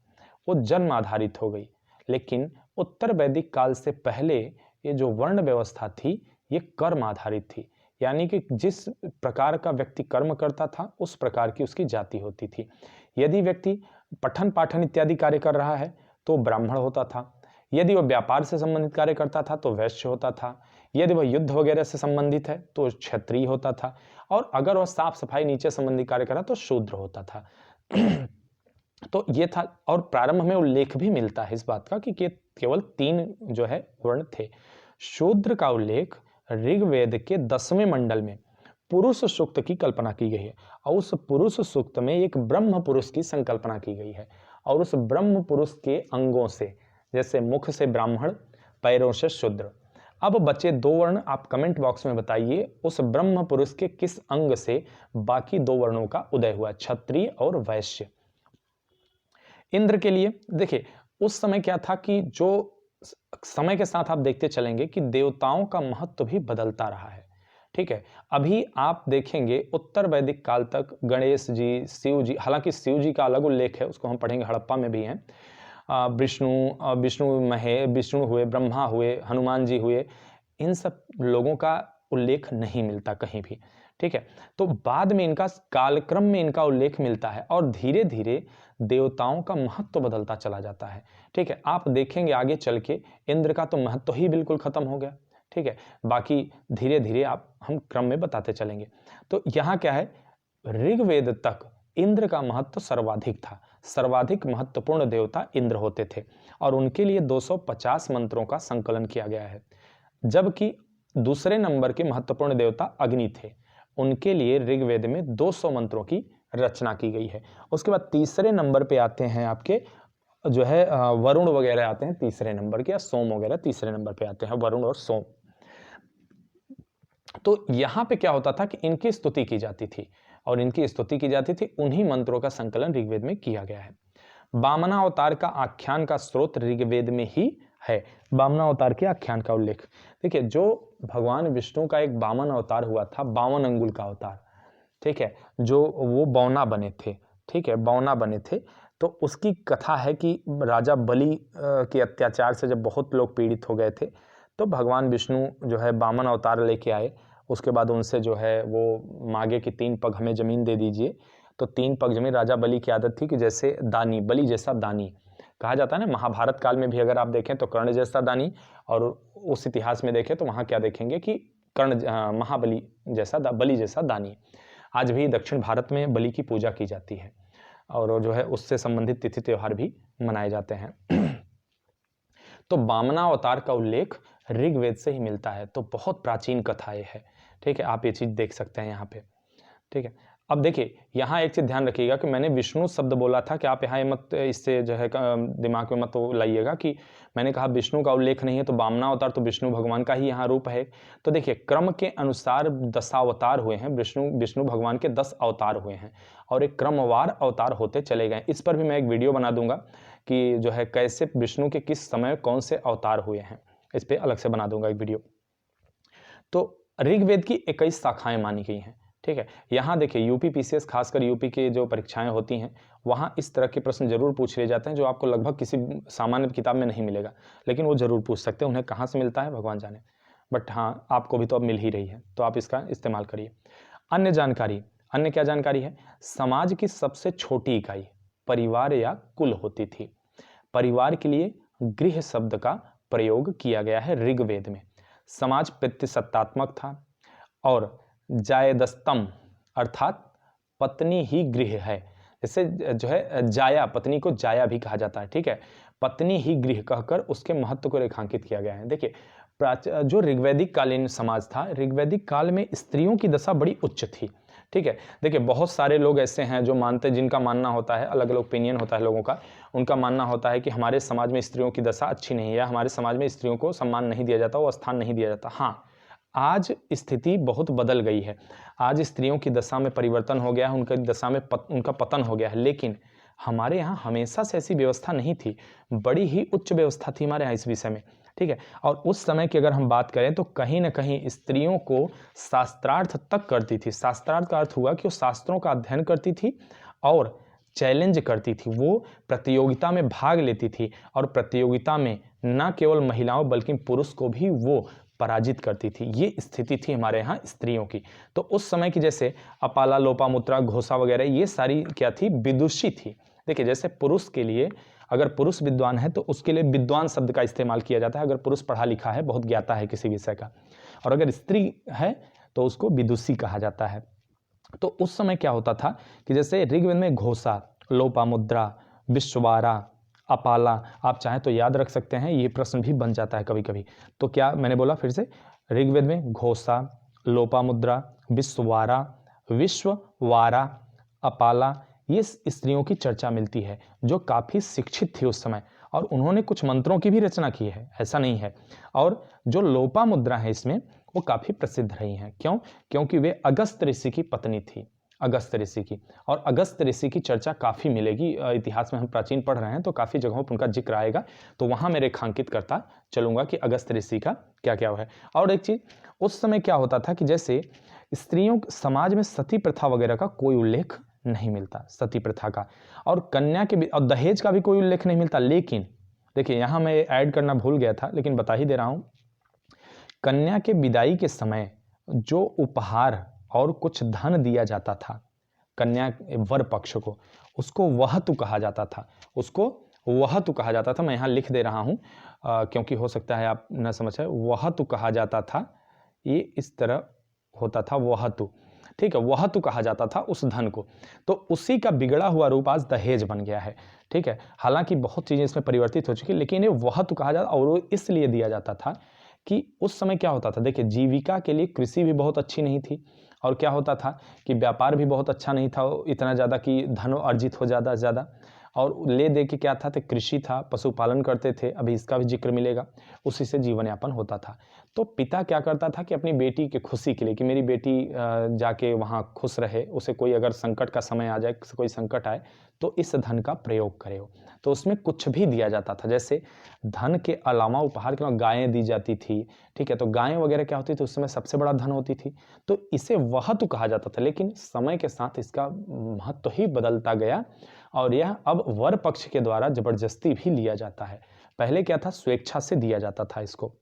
वो जन्म आधारित हो गई, लेकिन उत्तर वैदिक काल से पहले ये जो वर्ण व्यवस्था थी ये कर्म आधारित थी, यानी कि जिस प्रकार का व्यक्ति कर्म करता था उस प्रकार की उसकी जाति होती थी। यदि व्यक्ति पठन पाठन इत्यादि कार्य कर रहा है तो ब्राह्मण होता था, यदि वह व्यापार से संबंधित कार्य करता था तो वैश्य होता था, यदि वह युद्ध वगैरह से संबंधित है तो क्षत्रिय होता था, और अगर वह साफ सफाई नीचे संबंधी कार्य करा तो शूद्र होता था। तो ये था, और प्रारंभ में उल्लेख भी मिलता है इस बात का कि केवल 3 जो है वर्ण थे। शूद्र का उल्लेख ऋग्वेद के 10वें मंडल में पुरुष सूक्त की कल्पना की गई है, और उस पुरुष सूक्त में एक ब्रह्म पुरुष की संकल्पना की गई है, और उस ब्रह्म पुरुष के अंगों से, जैसे मुख से ब्राह्मण, पैरों से शूद्र। अब बचे 2 वर्ण, आप कमेंट बॉक्स में बताइए उस ब्रह्म पुरुष के किस अंग से बाकी 2 वर्णों का उदय हुआ, क्षत्रिय और वैश्य। इंद्र के लिए देखिए, उस समय क्या था कि जो समय के साथ आप देखते चलेंगे कि देवताओं का महत्व भी बदलता रहा है। ठीक है, अभी आप देखेंगे उत्तर वैदिक काल तक गणेश जी, शिव जी, हालांकि शिव जी का अलग उल्लेख है, उसको हम पढ़ेंगे, हड़प्पा में भी है। विष्णु हुए, ब्रह्मा हुए, हनुमान जी हुए, इन सब लोगों का उल्लेख नहीं मिलता कहीं भी। ठीक है, तो बाद में इनका कालक्रम में इनका उल्लेख मिलता है, और धीरे धीरे देवताओं का महत्व बदलता चला जाता है। ठीक है, आप देखेंगे आगे चल के इंद्र का तो महत्व ही बिल्कुल खत्म हो गया। ठीक है, बाकी धीरे धीरे हम क्रम में बताते चलेंगे। तो यहाँ क्या है, ऋग्वेद तक इंद्र का महत्व सर्वाधिक था, सर्वाधिक महत्वपूर्ण देवता इंद्र होते थे, और उनके लिए 250 मंत्रों का संकलन किया गया है। जबकि दूसरे नंबर के महत्वपूर्ण देवता अग्नि थे, उनके लिए ऋग्वेद में 200 मंत्रों की रचना की गई है। उसके बाद तीसरे नंबर पे आते हैं आपके जो है वरुण वगैरह आते हैं तीसरे नंबर के, या सोम वगैरह तीसरे नंबर पे आते हैं, वरुण और सोम। तो यहां पे क्या होता था कि इनकी स्तुति की जाती थी, और इनकी स्तुति की जाती थी, उन्हीं मंत्रों का संकलन ऋग्वेद में किया गया है। वामना अवतार का आख्यान का स्रोत ऋग्वेद में ही है, वामना अवतार के आख्यान का उल्लेख। देखिए, जो भगवान विष्णु का एक वामन अवतार हुआ था, 52 अंगुल का अवतार, ठीक है, जो वो बौना बने थे, ठीक है, बौना बने थे। तो उसकी कथा है कि राजा बलि के अत्याचार से जब बहुत लोग पीड़ित हो गए थे, तो भगवान विष्णु जो है वामन अवतार लेके आए। उसके बाद उनसे जो है वो मांगे कि 3 पग हमें जमीन दे दीजिए। तो 3 पग जमीन, राजा बलि की आदत थी कि जैसे दानी, बलि जैसा दानी कहा जाता है ना, महाभारत काल में भी अगर आप देखें तो कर्ण जैसा दानी, और उस इतिहास में देखें तो वहाँ क्या देखेंगे कि महाबली जैसा बलि जैसा दानी। आज भी दक्षिण भारत में बलि की पूजा की जाती है, और जो है उससे संबंधित तिथि त्योहार भी मनाए जाते हैं। तो वामना अवतार का उल्लेख ऋग्वेद से ही मिलता है, तो बहुत प्राचीन कथा ये है। ठीक है, आप ये चीज देख सकते हैं यहाँ पे। ठीक है, अब देखिए यहाँ एक चीज ध्यान रखिएगा कि मैंने विष्णु शब्द बोला था, कि आप यहाँ मत इससे जो है दिमाग में मत लाइएगा कि मैंने कहा विष्णु का उल्लेख नहीं है, तो वामना अवतार तो विष्णु भगवान का ही यहाँ रूप है। तो देखिए, क्रम के अनुसार 10 अवतार हुए हैं, विष्णु भगवान के 10 अवतार हुए हैं, और एक क्रमवार अवतार होते चले गए। इस पर भी मैं एक वीडियो बना दूंगा कि जो है कैसे विष्णु के किस समय कौन से अवतार हुए हैं, इस पर अलग से बना दूंगा एक वीडियो। तो ऋग्वेद की 21 शाखाएं मानी गई हैं। ठीक है, यहाँ देखिए यूपी पीसीएस, खासकर यूपी के जो परीक्षाएं होती हैं, वहाँ इस तरह के प्रश्न जरूर पूछ लिए जाते हैं, जो आपको लगभग किसी सामान्य किताब में नहीं मिलेगा, लेकिन वो जरूर पूछ सकते हैं। उन्हें कहाँ से मिलता है भगवान जाने, बट हाँ आपको भी तो अब मिल ही रही है, तो आप इसका इस्तेमाल करिए। अन्य जानकारी, अन्य क्या जानकारी है, समाज की सबसे छोटी इकाई परिवार या कुल होती थी। परिवार के लिए गृह शब्द का प्रयोग किया गया है ऋग्वेद में। समाज पितृसत्तात्मक था, और जायदस्तम अर्थात पत्नी ही गृह है। जैसे जो है जाया, पत्नी को जाया भी कहा जाता है। ठीक है, पत्नी ही गृह कहकर उसके महत्व को रेखांकित किया गया है। देखिए, जो ऋग्वैदिक कालीन समाज था, ऋग्वैदिक काल में स्त्रियों की दशा बड़ी उच्च थी। ठीक है, देखिए बहुत सारे लोग ऐसे हैं जो मानते, जिनका मानना होता है, अलग अलग ओपिनियन होता है लोगों का, उनका मानना होता है कि हमारे समाज में स्त्रियों की दशा अच्छी नहीं है, या हमारे समाज में स्त्रियों को सम्मान नहीं दिया जाता, वो स्थान नहीं दिया जाता। हाँ, आज स्थिति बहुत बदल गई है, आज स्त्रियों की दशा में परिवर्तन हो गया है, उनकी दशा में उनका पतन हो गया है। लेकिन हमारे यहाँ हमेशा से ऐसी व्यवस्था नहीं थी, बड़ी ही उच्च व्यवस्था थी हमारे यहाँ इस विषय में। ठीक है, और उस समय की अगर हम बात करें तो कहीं ना कहीं स्त्रियों को शास्त्रार्थ तक करती थी। शास्त्रार्थ का अर्थ हुआ कि वो शास्त्रों का अध्ययन करती थी और चैलेंज करती थी, वो प्रतियोगिता में भाग लेती थी, और प्रतियोगिता में न केवल महिलाओं बल्कि पुरुष को भी वो पराजित करती थी। ये स्थिति थी हमारे यहाँ स्त्रियों की। तो उस समय की जैसे अपाला, लोपामुद्रा, घोषा वगैरह, ये सारी क्या थी, विदुषी थी। देखिए, जैसे पुरुष के लिए, अगर पुरुष विद्वान है तो उसके लिए विद्वान शब्द का इस्तेमाल किया जाता है, अगर पुरुष पढ़ा लिखा है, बहुत ज्ञाता है किसी विषय का, और अगर स्त्री है तो उसको विदुषी कहा जाता है। तो उस समय क्या होता था कि जैसे ऋग्वेद में घोषा, लोपामुद्रा, विश्वारा, अपाला। आप चाहें तो याद रख सकते हैं, ये प्रश्न भी बन जाता है कभी कभी। तो क्या मैंने बोला फिर से, ऋग्वेद में घोषा, लोपामुद्रा, विश्वारा, विश्ववारा, अपाला, ये स्त्रियों की चर्चा मिलती है जो काफ़ी शिक्षित थी उस समय, और उन्होंने कुछ मंत्रों की भी रचना की है, ऐसा नहीं है। और जो लोपामुद्रा है इसमें, वो काफ़ी प्रसिद्ध रही हैं। क्यों? क्योंकि वे अगस्त ऋषि की पत्नी थी, अगस्त ऋषि की। और अगस्त ऋषि की चर्चा काफ़ी मिलेगी इतिहास में, हम प्राचीन पढ़ रहे हैं तो काफ़ी जगहों पर उनका जिक्र आएगा, तो वहाँ मैं रेखांकित करता चलूँगा कि अगस्त ऋषि का क्या क्या है। और एक चीज़, उस समय क्या होता था कि जैसे स्त्रियों समाज में सती प्रथा वगैरह का कोई उल्लेख नहीं मिलता, सती प्रथा का, और कन्या के और दहेज का भी कोई उल्लेख नहीं मिलता। लेकिन देखिए, यहाँ मैं ऐड करना भूल गया था, लेकिन बता ही दे रहा हूँ, कन्या के विदाई के समय जो उपहार और कुछ धन दिया जाता था कन्या वर पक्ष को, उसको वहतु कहा जाता था, उसको वहतु कहा जाता था। मैं यहाँ लिख दे रहा हूँ क्योंकि हो सकता है आप न समझ आए। वहतु कहा जाता था, ये इस तरह होता था वहतु, ठीक है, वहतु कहा जाता था उस धन को। तो उसी का बिगड़ा हुआ रूप आज दहेज बन गया है, ठीक है। हालांकि बहुत चीज़ें इसमें परिवर्तित हो चुकी, लेकिन ये वहतु कहा जाता, और वो इसलिए दिया जाता था कि उस समय क्या होता था, देखिए, जीविका के लिए कृषि भी बहुत अच्छी नहीं थी, और क्या होता था कि व्यापार भी बहुत अच्छा नहीं था इतना ज़्यादा कि धन अर्जित हो ज़्यादा से ज़्यादा, और ले दे के क्या था, तो कृषि था, पशुपालन करते थे, अभी इसका भी जिक्र मिलेगा, उसी से जीवन यापन होता था। तो पिता क्या करता था कि अपनी बेटी की खुशी के लिए, कि मेरी बेटी जाके वहाँ खुश रहे, उसे कोई अगर संकट का समय आ जाए, कोई संकट आए, तो इस धन का प्रयोग करे हो। तो उसमें कुछ भी दिया जाता था, जैसे धन के अलावा उपहार के अलावा गायें दी जाती थी, ठीक है। तो गायें वगैरह क्या होती थी उस समय, सबसे बड़ा धन होती थी, तो इसे वहतु कहा जाता था। लेकिन समय के साथ इसका महत्व ही बदलता गया, और यह अब वर पक्ष के द्वारा जबरदस्ती भी लिया जाता है। पहले क्या था, स्वेच्छा से दिया जाता था इसको,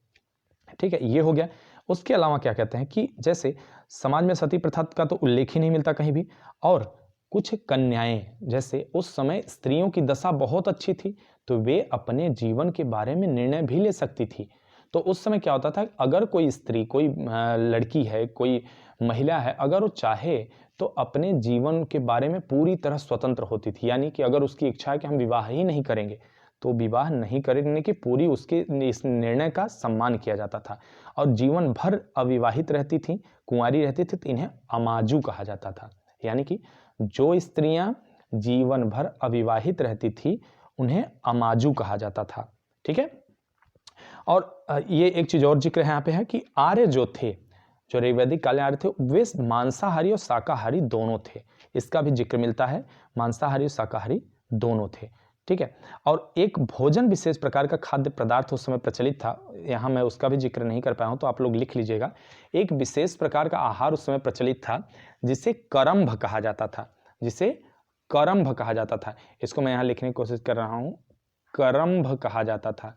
ठीक है, ये हो गया। उसके अलावा क्या कहते हैं कि जैसे समाज में सती प्रथा का तो उल्लेख ही नहीं मिलता कहीं भी, और कुछ कन्याएं, जैसे उस समय स्त्रियों की दशा बहुत अच्छी थी, तो वे अपने जीवन के बारे में निर्णय भी ले सकती थी। तो उस समय क्या होता था, अगर कोई स्त्री, कोई लड़की है, कोई महिला है, अगर वो चाहे तो अपने जीवन के बारे में पूरी तरह स्वतंत्र होती थी। यानी कि अगर उसकी इच्छा है कि हम विवाह ही नहीं करेंगे, तो विवाह नहीं करने की पूरी उसके इस निर्णय का सम्मान किया जाता था। और जीवन भर अविवाहित रहती थी, कुंवारी रहती थी, तो इन्हें अमाजू कहा जाता था। यानी कि जो स्त्रियां जीवन भर अविवाहित रहती थी, उन्हें अमाजू कहा जाता था, ठीक है। और ये एक चीज और जिक्र है यहाँ पे है कि आर्य जो थे, जो ऋग्वैदिक काल में आर्य थे, वे मांसाहारी और शाकाहारी दोनों थे, इसका भी जिक्र मिलता है, मांसाहारी और शाकाहारी दोनों थे, ठीक है। और एक भोजन विशेष प्रकार का खाद्य पदार्थ उस समय प्रचलित था, यहाँ मैं उसका भी जिक्र नहीं कर पाया हूँ, तो आप लोग लिख लीजिएगा। एक विशेष प्रकार का आहार उस समय प्रचलित था, जिसे करम्भ कहा जाता था, जिसे करम्भ कहा जाता था। इसको मैं यहाँ लिखने की कोशिश कर रहा हूँ, करम्भ कहा जाता था,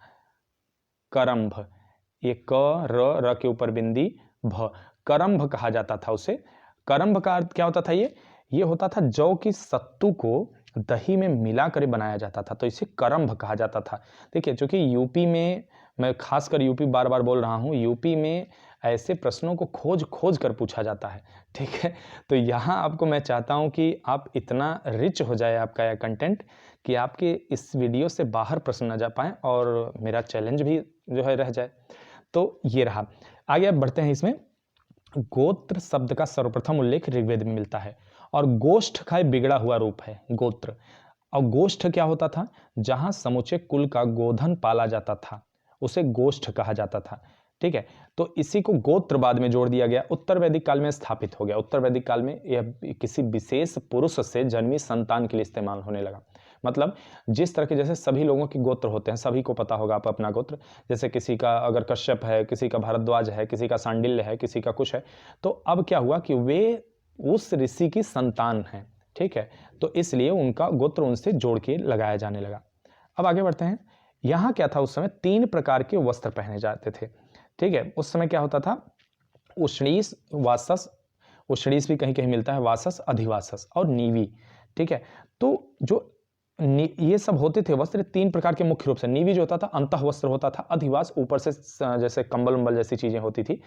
करम्भ, ये क र के ऊपर बिंदी भ, करम्भ कहा जाता था उसे। करम्भ का अर्थ क्या होता था, ये होता था जौ की सत्तू को दही में मिला कर बनाया जाता था, तो इसे करम्भ कहा जाता था। देखिए, चूंकि यूपी में, मैं खासकर यूपी बार बार बोल रहा हूँ, यूपी में ऐसे प्रश्नों को खोज खोज कर पूछा जाता है, ठीक है। तो यहाँ आपको मैं चाहता हूँ कि आप इतना रिच हो जाए आपका यह कंटेंट कि आपके इस वीडियो से बाहर प्रश्न न जा पाए, और मेरा चैलेंज भी जो है रह जाए। तो ये रहा, आगे अब बढ़ते हैं। इसमें गोत्र शब्द का सर्वप्रथम उल्लेख ऋग्वेद में मिलता है, और गोष्ठ का बिगड़ा हुआ रूप है गोत्र। और गोष्ठ क्या होता था, जहां समुचे कुल का गोधन पाला जाता था, उसे गोष्ठ कहा जाता था, ठीक है। तो इसी को गोत्र बाद में जोड़ दिया गया, उत्तर वैदिक काल में स्थापित हो गया। उत्तर वैदिक काल में यह किसी विशेष पुरुष से जन्मी संतान के लिए इस्तेमाल होने लगा। मतलब जिस तरह के, जैसे सभी लोगों के गोत्र होते हैं, सभी को पता होगा आप अपना गोत्र, जैसे किसी का अगर कश्यप है, किसी का भारद्वाज है, किसी का सांडिल्य है, किसी का कुछ है, तो अब क्या हुआ कि वे उस ऋषि की संतान हैं, ठीक है, तो इसलिए उनका गोत्र उनसे जोड़ के लगाया जाने लगा। अब आगे बढ़ते हैं। यहाँ क्या था, उस समय 3 प्रकार के वस्त्र पहने जाते थे, ठीक है। उस समय क्या होता था, उष्णीस, वासस, उष्णीस भी कहीं कहीं मिलता है, वासस, अधिवासस और नीवी, ठीक है। तो जो ये सब होते थे वस्त्र 3 प्रकार के मुख्य रूप से। नीवी जो होता था अंतः वस्त्र होता था, अधिवास ऊपर से जैसे कंबल उम्बल जैसी चीजें होती थी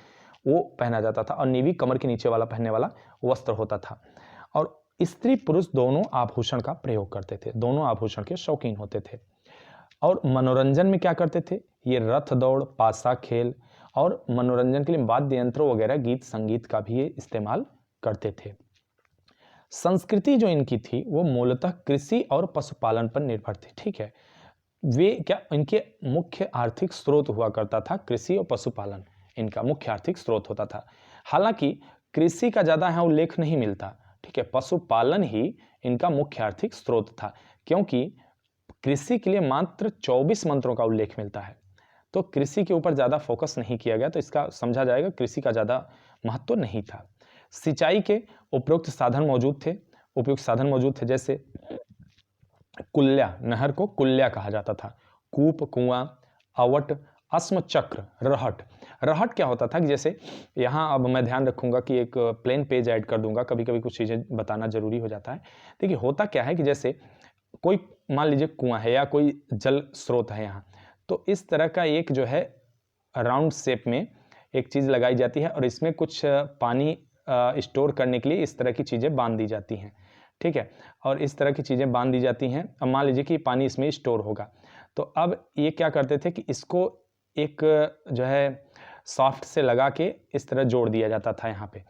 वो पहना जाता था, और नीवी कमर के नीचे वाला पहनने वाला वस्त्र होता था। और स्त्री पुरुष दोनों आभूषण का प्रयोग करते थे, दोनों आभूषण के शौकीन होते थे। और मनोरंजन में क्या करते थे, ये रथ दौड़, पासा खेल और मनोरंजन के लिए वाद्य यंत्रों वगैरह, गीत संगीत का भी ये इस्तेमाल करते थे। संस्कृति जो इनकी थी वो मूलतः कृषि और पशुपालन पर निर्भर थी। ठीक है, वे क्या, इनके मुख्य आर्थिक स्रोत हुआ करता था कृषि और पशुपालन, इनका मुख्य आर्थिक स्रोत होता था। हालांकि कृषि का ज़्यादा यहाँ उल्लेख नहीं मिलता। ठीक है, पशुपालन ही इनका मुख्य आर्थिक स्रोत था, क्योंकि कृषि के लिए मात्र 24 मंत्रों का उल्लेख मिलता है। तो कृषि के ऊपर ज़्यादा फोकस नहीं किया गया, तो इसका समझा जाएगा कृषि का ज़्यादा महत्व नहीं था। सिंचाई के उपयुक्त साधन मौजूद थे, जैसे कुल्या, नहर को कुल्या कहा जाता था, कूप, कुआं, अवट, अस्म चक्र, रहट। रहट क्या होता था कि जैसे यहाँ अब मैं ध्यान रखूंगा कि एक प्लेन पेज ऐड कर दूंगा, कभी कभी कुछ चीज़ें बताना जरूरी हो जाता है। देखिए होता क्या है कि जैसे कोई मान लीजिए कुआं है या कोई जल स्रोत है यहाँ, तो इस तरह का एक जो है राउंड शेप में एक चीज़ लगाई जाती है और इसमें कुछ पानी स्टोर करने के लिए इस तरह की चीज़ें बांध दी जाती हैं। ठीक है, और इस तरह की चीज़ें बांध दी जाती हैं। अब मान लीजिए कि पानी इसमें स्टोर होगा, तो अब ये क्या करते थे कि इसको एक जो है सॉफ्ट से लगा के इस तरह जोड़ दिया जाता था यहाँ पे,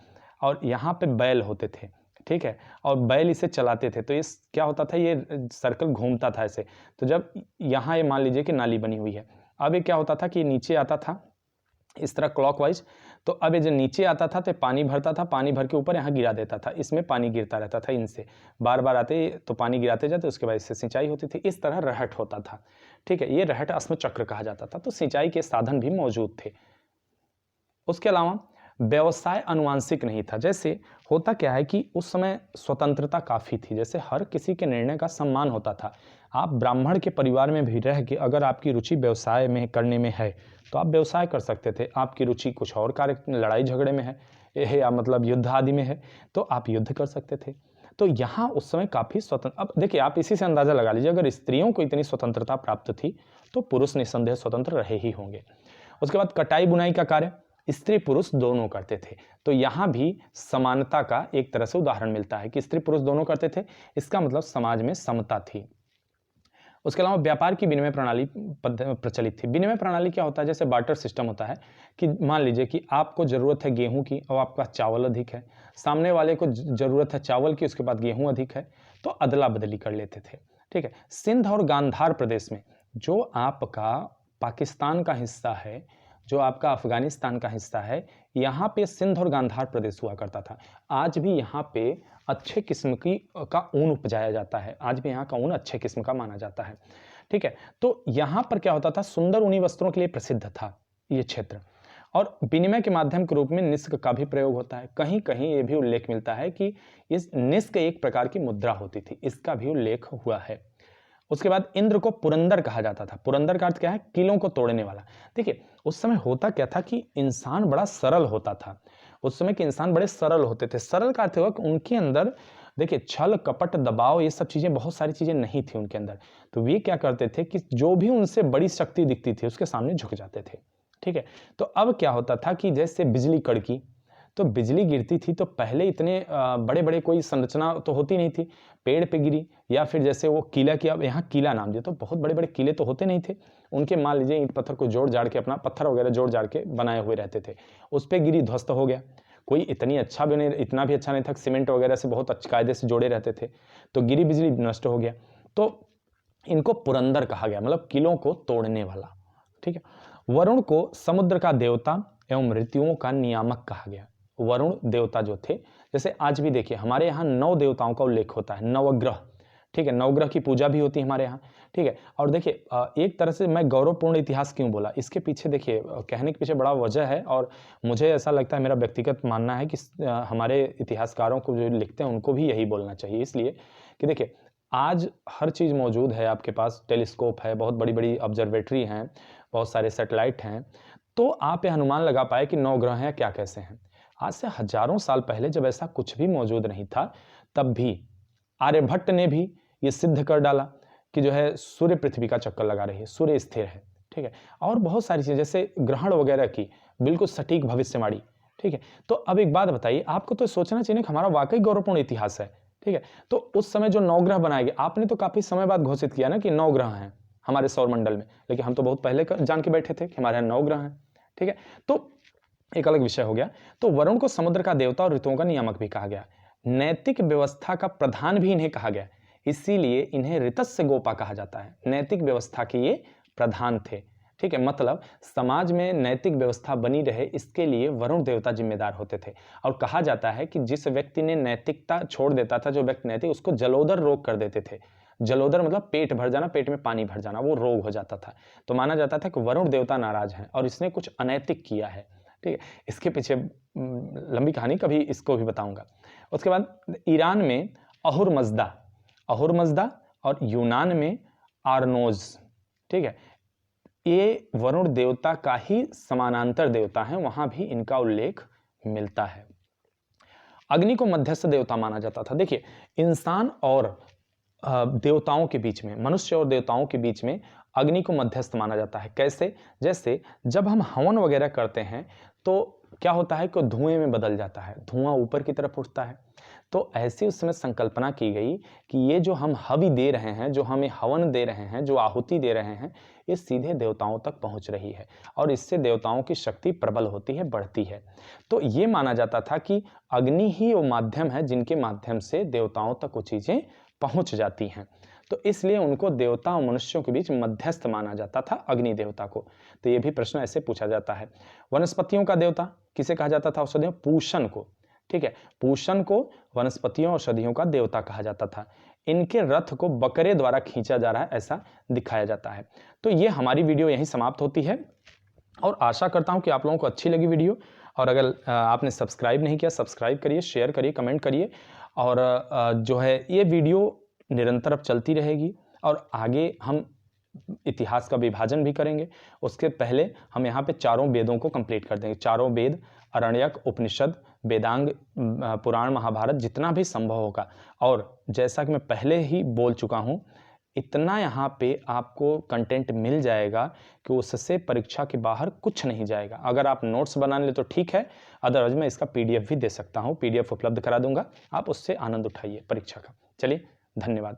और यहाँ पे बैल होते थे। ठीक है, और बैल इसे चलाते थे, तो इस क्या होता था, ये सर्कल घूमता था ऐसे। तो जब यहाँ ये मान लीजिए कि नाली बनी हुई है, अब ये क्या होता था कि नीचे आता था इस तरह क्लॉकवाइज, तो अब ये जो नीचे आता था तो पानी भरता था, पानी भर के ऊपर यहाँ गिरा देता था, इसमें पानी गिरता रहता था, इनसे बार बार आते तो पानी गिराते जाते, उसके बाद इससे सिंचाई होती थी। इस तरह रहट होता था। ठीक है, ये रहट अस्म चक्र कहा जाता था। तो सिंचाई के साधन भी मौजूद थे। उसके अलावा व्यवसाय अनुवांशिक नहीं था। जैसे होता क्या है कि उस समय स्वतंत्रता काफ़ी थी, जैसे हर किसी के निर्णय का सम्मान होता था। आप ब्राह्मण के परिवार में भी रह के अगर आपकी रुचि व्यवसाय में करने में है तो आप व्यवसाय कर सकते थे। आपकी रुचि कुछ और कार्य, लड़ाई झगड़े में है या मतलब युद्ध आदि में है, तो आप युद्ध कर सकते थे। तो यहाँ उस समय काफ़ी स्वतंत्र, अब देखिए आप इसी से अंदाज़ा लगा लीजिए, अगर स्त्रियों को इतनी स्वतंत्रता प्राप्त थी तो पुरुष निस्संदेह स्वतंत्र रहे ही होंगे। उसके बाद कटाई बुनाई का कार्य स्त्री पुरुष दोनों करते थे। तो यहाँ भी समानता का एक तरह से उदाहरण मिलता है कि स्त्री पुरुष दोनों करते थे, इसका मतलब समाज में समता थी। उसके अलावा व्यापार की विनिमय प्रणाली प्रचलित थी। विनिमय प्रणाली क्या होता है, जैसे बार्टर सिस्टम होता है कि मान लीजिए कि आपको ज़रूरत है गेहूं की और आपका चावल अधिक है, सामने वाले को ज़रूरत है चावल की, उसके बाद गेहूं अधिक है, तो अदला बदली कर लेते थे। ठीक है, सिंध और गांधार प्रदेश में, जो आपका पाकिस्तान का हिस्सा है, जो आपका अफगानिस्तान का हिस्सा है, यहाँ पे सिंध और गांधार प्रदेश हुआ करता था। आज भी यहाँ पे अच्छे किस्म का ऊन उपजाया जाता है, आज भी यहाँ का ऊन अच्छे किस्म का माना जाता है। ठीक है, तो यहाँ पर क्या होता था, सुंदर ऊनी वस्त्रों के लिए प्रसिद्ध था ये क्षेत्र। और विनिमय के माध्यम के रूप में निस्क का भी प्रयोग होता है। कहीं कहीं ये भी उल्लेख मिलता है कि इस निस्क एक प्रकार की मुद्रा होती थी, इसका भी उल्लेख हुआ है। उसके बाद इंद्र को पुरंदर कहा जाता था। पुरंदर का अर्थ क्या है, किलों को तोड़ने वाला। देखिए उस समय होता क्या था कि इंसान बड़ा सरल होता था, उस समय के इंसान बड़े सरल होते थे। सरल का अर्थ हुआ कि उनके अंदर देखिए छल कपट दबाव ये सब चीजें, बहुत सारी चीजें नहीं थी उनके अंदर। तो वे क्या करते थे कि जो भी उनसे बड़ी शक्ति दिखती थी उसके सामने झुक जाते थे। ठीक है, तो अब क्या होता था कि जैसे बिजली कड़की, तो बिजली गिरती थी तो पहले इतने बड़े बड़े कोई संरचना तो होती नहीं थी, पेड़ पे गिरी या फिर जैसे वो किला की, अब यहाँ किला नाम दिया, तो बहुत बड़े बड़े किले तो होते नहीं थे उनके, मान लीजिए ईंट पत्थर को जोड़ जाड़ के, अपना पत्थर वगैरह जोड़ जाड़ के बनाए हुए रहते थे, उस पर गिरी ध्वस्त हो गया। कोई इतनी अच्छा भी नहीं, इतना भी अच्छा नहीं था, सीमेंट वगैरह से बहुत अच्छे कायदे से जोड़े रहते थे, तो गिरी बिजली नष्ट हो गया। तो इनको पुरंदर कहा गया, मतलब किलों को तोड़ने वाला। ठीक है, वरुण को समुद्र का देवता एवं मृत्युओं का नियामक कहा गया। वरुण देवता जो थे, जैसे आज भी देखिए हमारे यहाँ 9 देवताओं का उल्लेख होता है, नवग्रह। ठीक है, नवग्रह की पूजा भी होती है हमारे यहाँ। ठीक है, और देखिए एक तरह से मैं गौरवपूर्ण इतिहास क्यों बोला, इसके पीछे देखिए कहने के पीछे बड़ा वजह है, और मुझे ऐसा लगता है, मेरा व्यक्तिगत मानना है कि हमारे इतिहासकारों को जो लिखते हैं उनको भी यही बोलना चाहिए। इसलिए कि देखिए आज हर चीज़ मौजूद है, आपके पास टेलीस्कोप है, बहुत बड़ी बड़ी ऑब्जर्वेटरी हैं, बहुत सारे सैटेलाइट हैं, तो आप ये अनुमान लगा पाए कि 9 ग्रह हैं क्या, कैसे हैं। आज से हजारों साल पहले जब ऐसा कुछ भी मौजूद नहीं था, तब भी आर्यभट्ट ने भी ये सिद्ध कर डाला कि जो है सूर्य पृथ्वी का चक्कर लगा रही है, सूर्य स्थिर है। ठीक है, और बहुत सारी चीजें जैसे ग्रहण वगैरह की बिल्कुल सटीक भविष्यवाणी। ठीक है, तो अब एक बात बताइए, आपको तो सोचना चाहिए कि हमारा वाकई गौरवपूर्ण इतिहास है, ठीक है। तो उस समय जो नवग्रह बनाए गए, आपने तो काफी समय बाद घोषित किया ना कि 9 ग्रह हैं हमारे सौरमंडल में, लेकिन हम तो बहुत पहले जान के बैठे थे कि हमारे यहाँ 9 ग्रह हैं। ठीक है, तो एक अलग विषय हो गया। तो वरुण को समुद्र का देवता और ऋतुओं का नियामक भी कहा गया, नैतिक व्यवस्था का प्रधान भी इन्हें कहा गया, इसीलिए इन्हें ऋतस्य गोपा कहा जाता है। नैतिक व्यवस्था के ये प्रधान थे। ठीक है, मतलब समाज में नैतिक व्यवस्था बनी रहे इसके लिए वरुण देवता जिम्मेदार होते थे। और कहा जाता है कि जिस व्यक्ति ने नैतिकता छोड़ देता था, जो व्यक्ति नैतिक, उसको जलोदर रोग कर देते थे। जलोदर मतलब पेट भर जाना, पेट में पानी भर जाना, वो रोग हो जाता था। तो माना जाता था कि वरुण देवता नाराज हैं और इसने कुछ अनैतिक किया है। ठीक है, इसके पीछे लंबी कहानी, कभी इसको भी बताऊंगा। उसके बाद ईरान में अहुरमज़दा और यूनान में आर्नोज, ठीक है, ये वरुण देवता का ही समानांतर देवता है, वहां भी इनका उल्लेख मिलता है। अग्नि को मध्यस्थ देवता माना जाता था। देखिए, इंसान और देवताओं के बीच में, मनुष्य और देवताओं के बीच में अग्नि को मध्यस्थ माना जाता है। कैसे? जैसे जब हम हवन वगैरह करते हैं तो क्या होता है कि धुएं में बदल जाता है, धुआं ऊपर की तरफ उठता है। तो ऐसी उस समय संकल्पना की गई कि ये जो हम हवि दे रहे हैं, जो हमें हवन दे रहे हैं, जो आहुति दे रहे हैं, ये सीधे देवताओं तक पहुंच रही है और इससे देवताओं की शक्ति प्रबल होती है, बढ़ती है। तो ये माना जाता था कि अग्नि ही वो माध्यम है जिनके माध्यम से देवताओं तक वो चीजें पहुंच जाती हैं। तो इसलिए उनको देवता और मनुष्यों के बीच मध्यस्थ माना जाता था, अग्नि देवता को। तो ये भी प्रश्न ऐसे पूछा जाता है। वनस्पतियों का देवता किसे कहा जाता था? औषधियों, पूषण को। ठीक है, पूषण को वनस्पतियों औषधियों का देवता कहा जाता था। इनके रथ को बकरे द्वारा खींचा जा रहा है, ऐसा दिखाया जाता है। तो ये हमारी वीडियो यहीं समाप्त होती है और आशा करता हूं कि आप लोगों को अच्छी लगी वीडियो। और अगर आपने सब्सक्राइब नहीं किया, सब्सक्राइब करिए, शेयर करिए, कमेंट करिए। और जो है ये वीडियो निरंतर अब चलती रहेगी और आगे हम इतिहास का विभाजन भी करेंगे। उसके पहले हम यहाँ पे चारों वेदों को कंप्लीट कर देंगे। चारों वेद, अरण्यक, उपनिषद, वेदांग, पुराण, महाभारत, जितना भी संभव होगा। और जैसा कि मैं पहले ही बोल चुका हूँ, इतना यहाँ पे आपको कंटेंट मिल जाएगा कि उससे परीक्षा के बाहर कुछ नहीं जाएगा। अगर आप नोट्स बना ले तो ठीक है, अदरवाइज मैं इसका PDF भी दे सकता हूँ, PDF उपलब्ध करा दूंगा, आप उससे आनंद उठाइए परीक्षा का। चलिए, धन्यवाद।